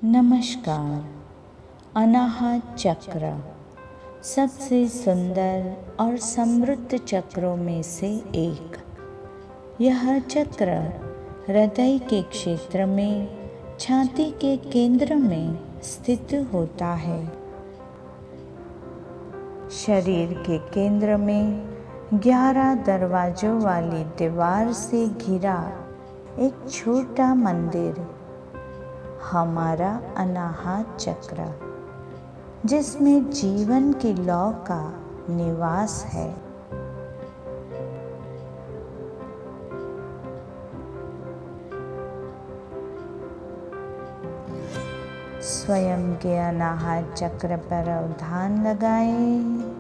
नमस्कार। अनाहत चक्र सबसे सुंदर और समृद्ध चक्रों में से एक। यह चक्र हृदय के क्षेत्र में छाती के केंद्र में स्थित होता है। शरीर के केंद्र में 11 दरवाजों वाली दीवार से घिरा एक छोटा मंदिर हमारा अनाहत चक्र, जिसमें जीवन की लौ का निवास है। स्वयं के अनाहत चक्र पर ध्यान लगाएं।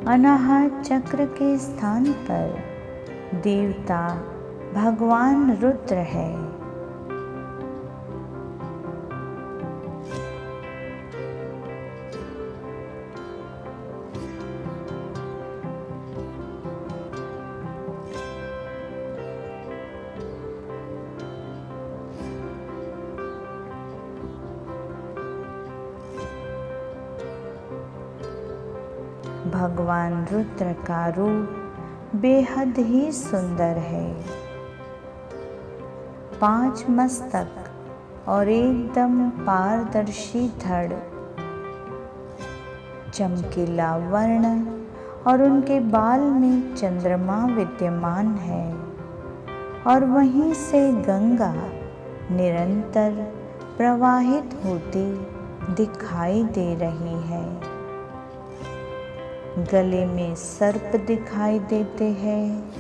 अनाहत चक्र के स्थान पर देवता भगवान रुद्र है। भगवान रुद्र का रूप बेहद ही सुंदर है। 5 मस्तक और एकदम पारदर्शी धड़, चमकीला वर्ण और उनके बाल में चंद्रमा विद्यमान है। और वहीं से गंगा निरंतर प्रवाहित होती दिखाई दे रही है। गले में सर्प दिखाई देते हैं।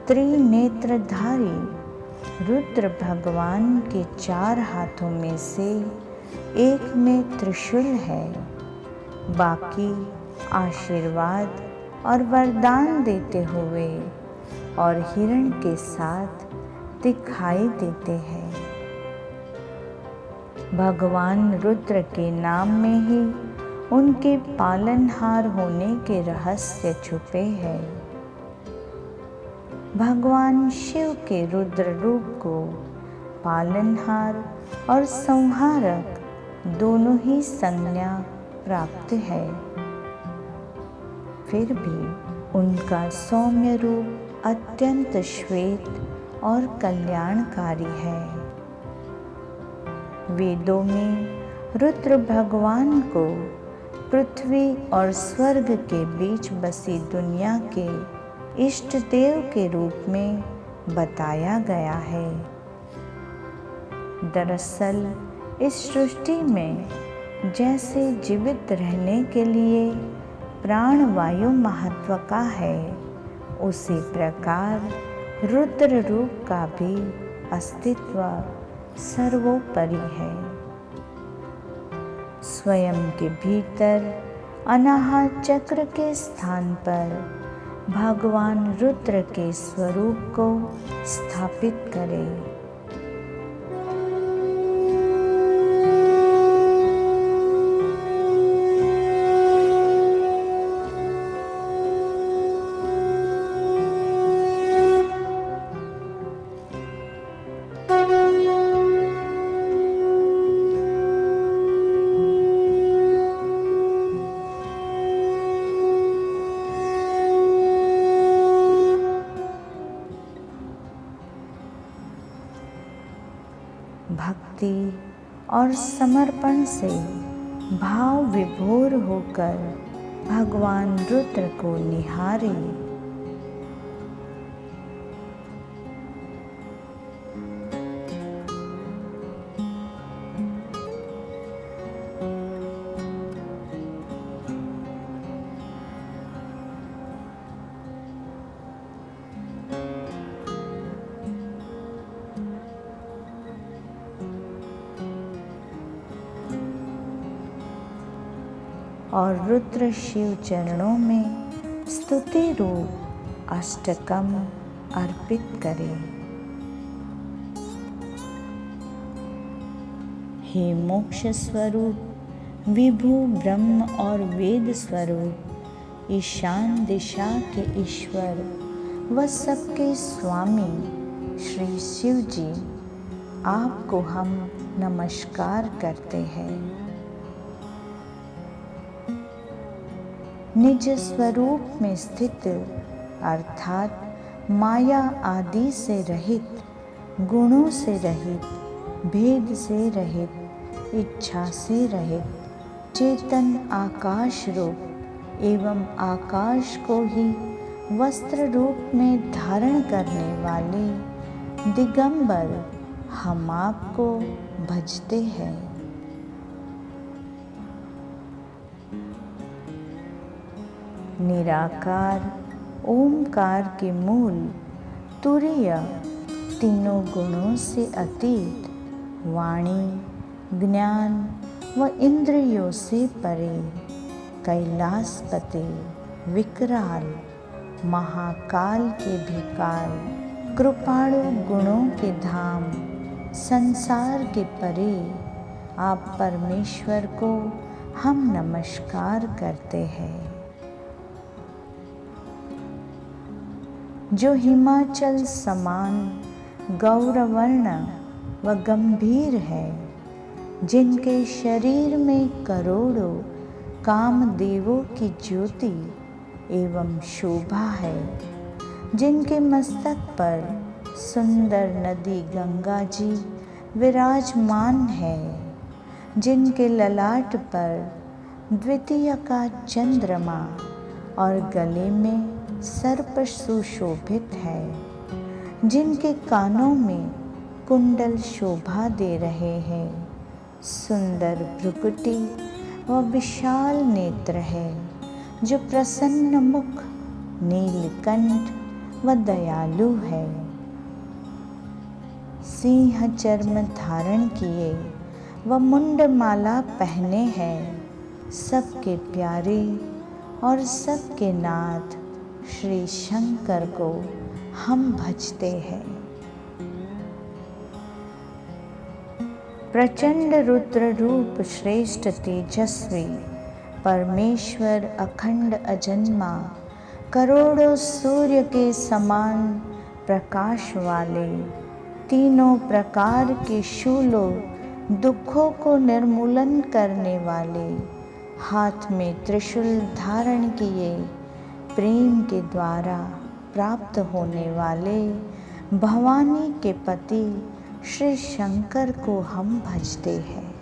त्रिनेत्रधारी रुद्र भगवान के 4 हाथों में से एक में त्रिशूल है, बाकी आशीर्वाद और वरदान देते हुए और हिरण के साथ दिखाई देते हैं। भगवान रुद्र के नाम में ही उनके पालनहार होने के रहस्य छुपे हैं। भगवान शिव के रुद्र रूप को पालनहार और संहारक दोनों ही संज्ञा प्राप्त है। फिर भी उनका सौम्य रूप अत्यंत श्वेत और कल्याणकारी है। वेदों में रुद्र भगवान को पृथ्वी और स्वर्ग के बीच बसी दुनिया के इष्ट देव के रूप में बताया गया है। दरअसल इस सृष्टि में जैसे जीवित रहने के लिए प्राणवायु महत्व का है, उसी प्रकार रुद्र रूप का भी अस्तित्व सर्वोपरि है। स्वयं के भीतर अनाहत चक्र के स्थान पर भगवान रुद्र के स्वरूप को स्थापित करें। भक्ति और समर्पण से भाव विभोर होकर भगवान रुद्र को निहारे। और रुद्र शिव चरणों में स्तुति रूप अष्टकम अर्पित करें। हे मोक्ष स्वरूप, विभु ब्रह्म और वेद स्वरूप, ईशान दिशा के ईश्वर व सबके स्वामी श्री शिव जी, आपको हम नमस्कार करते हैं। निज स्वरूप में स्थित अर्थात माया आदि से रहित, गुणों से रहित, भेद से रहित, इच्छा से रहित, चेतन आकाश रूप एवं आकाश को ही वस्त्र रूप में धारण करने वाले दिगंबर हम आपको भजते हैं। निराकार ओमकार के मूल तुरीय, तीनों गुणों से अतीत, वाणी, ज्ञान व इंद्रियों से परे, कैलाशपति, विकराल, महाकाल के भी काल, कृपाणु गुणों के धाम, संसार के परे, आप परमेश्वर को हम नमस्कार करते हैं। जो हिमाचल समान गौरवर्ण व गंभीर है, जिनके शरीर में करोड़ों कामदेवों की ज्योति एवं शोभा है, जिनके मस्तक पर सुंदर नदी गंगा जी विराजमान है, जिनके ललाट पर द्वितीय का चंद्रमा और गले में सर्प सुशोभित है, जिनके कानों में कुंडल शोभा दे रहे हैं, सुंदर भ्रुकुटी व विशाल नेत्र है, जो प्रसन्न मुख, नीलकंठ व दयालु है, सिंह चर्म धारण किए व मुंडमाला पहने हैं, सबके प्यारे और सबके नाथ श्री शंकर को हम भजते हैं। प्रचंड रुद्र रूप श्रेष्ठ तेजस्वी परमेश्वर अखंड अजन्मा, करोड़ों सूर्य के समान प्रकाश वाले, तीनों प्रकार के शूलों दुखों को निर्मूलन करने वाले, हाथ में त्रिशूल धारण किए, प्रेम के द्वारा प्राप्त होने वाले भवानी के पति श्री शंकर को हम भजते हैं।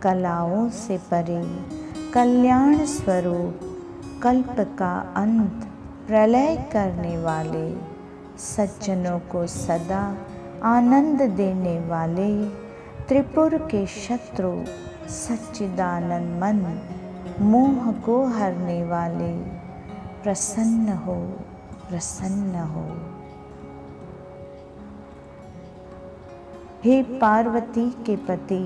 कलाओं से परे कल्याण स्वरूप, कल्प का अंत प्रलय करने वाले, सज्जनों को सदा आनंद देने वाले, त्रिपुर के शत्रु सच्चिदानंद मन, मोह को हरने वाले, प्रसन्न हो, प्रसन्न हो। हे पार्वती के पति,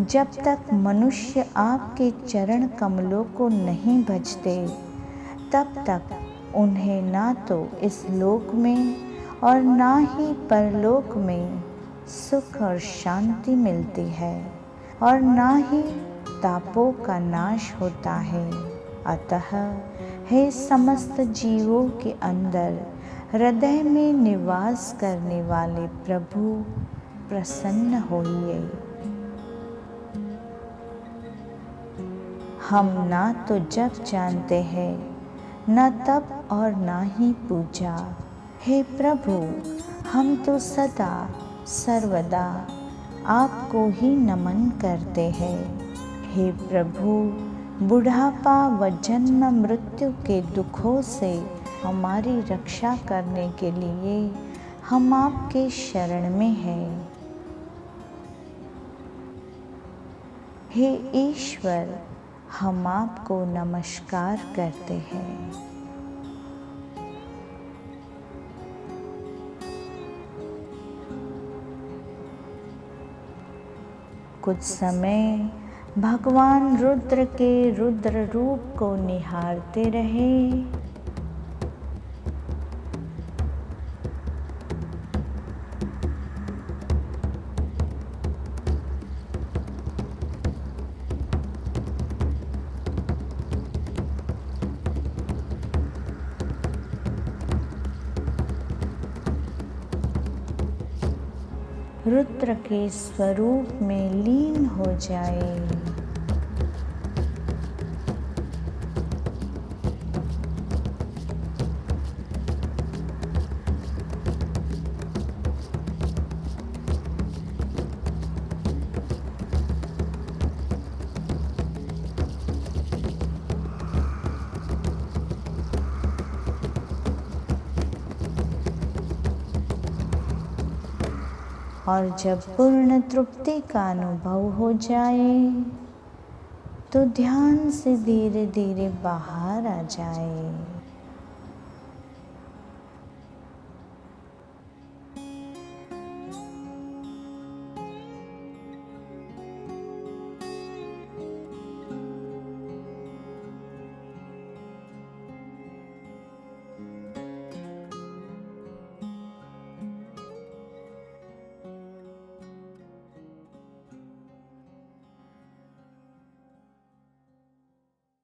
जब तक मनुष्य आपके चरण कमलों को नहीं भजते, तब तक उन्हें ना तो इस लोक में और ना ही परलोक में सुख और शांति मिलती है, और ना ही तापों का नाश होता है। अतः हे समस्त जीवों के अंदर हृदय में निवास करने वाले प्रभु, प्रसन्न होइए। हम ना तो जप जानते हैं, न तप और ना ही पूजा। हे प्रभु, हम तो सदा सर्वदा आपको ही नमन करते हैं। हे प्रभु, बुढ़ापा व जन्म मृत्यु के दुखों से हमारी रक्षा करने के लिए हम आपके शरण में हैं। हे ईश्वर, हम आपको नमस्कार करते हैं। कुछ समय भगवान रुद्र के रुद्र रूप को निहारते रहे। रुद्र के स्वरूप में लीन हो जाए। और जब पूर्ण तृप्ति का अनुभव हो जाए तो ध्यान से धीरे धीरे बाहर आ जाए।